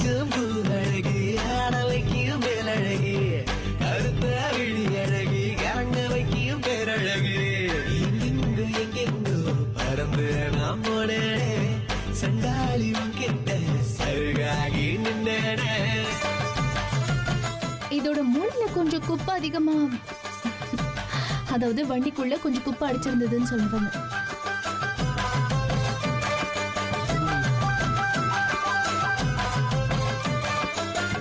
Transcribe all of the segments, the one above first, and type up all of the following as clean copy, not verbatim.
அடிச்சும் பூழகி ஆடலைக்கும் மேலழகி கருத்த விழி அழகி கரங்க வைக்கும் பேரழகு எங்கெங்கு எங்கெங்கோ பறந்து நாம் போனே சண்டாளி கிட்ட சருகாகி நின்னே. இதோட மூளைல கொஞ்சம் குப்பை அதிகமா, அதாவது வண்டிக்குள்ள கொஞ்சம் குப்பை அடிச்சிருந்ததுன்னு சொல்லுவாங்க.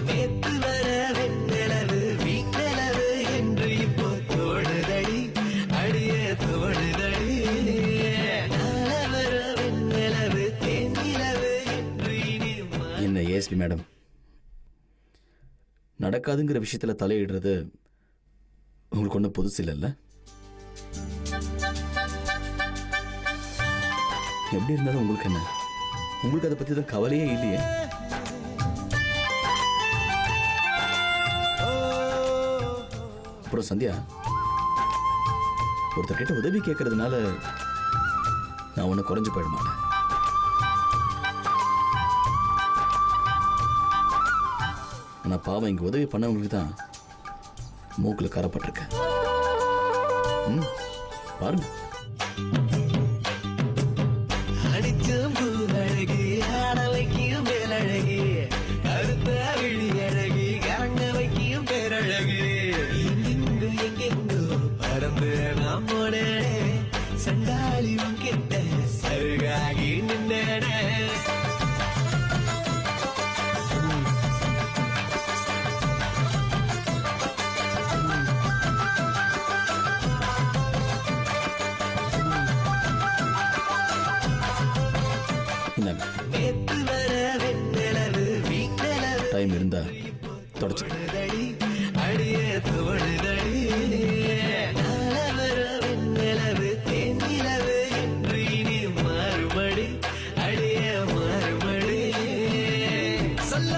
நேத்து வர வெண்ணிலவு வீட்டளவு என்று இப்போ தோடுதடி அடிய தோடுதடி வர வெண்ணிலவு தேனிலவு என்று என்ன ஏஎஸ்பி மேடம், நடக்காதுங்கிற விஷயத்துல தலையிடுறது உங்களுக்கு ஒன்றும் புதுசு இல்லைல்ல? எப்படி இருந்தாலும் உங்களுக்கு என்ன, உங்களுக்கு அதை பத்தி தான் கவலையே இல்லையே. அப்புறம் சந்தியா, ஒருத்தர்கிட்ட உதவி கேட்கறதுனால நான் ஒன்னும் குறைஞ்சு போயிட மாட்டேன். ஆனா பாவம் இங்க உதவி பண்ணவங்களுக்கு தான் மூக்குல கரப்பட்டிருக்க. பாருங்க. அடிச்சும் பூழகி ஆடலைக்கும் மேலழகி கருத்த விழி அழகி கரங்க வைக்கும் பேரழகு எங்கெங்கு எங்கெங்கோ பறந்து நாம் போனே சண்டாளி கிட்ட சருகாகி நின்னே. டைம் இருந்தா தொடச்சு அடிய தோடுதடி வெண்ணிலவு தேனிலவு என்று இனி மாறுபடி அடிய மாறுபடி சொல்ல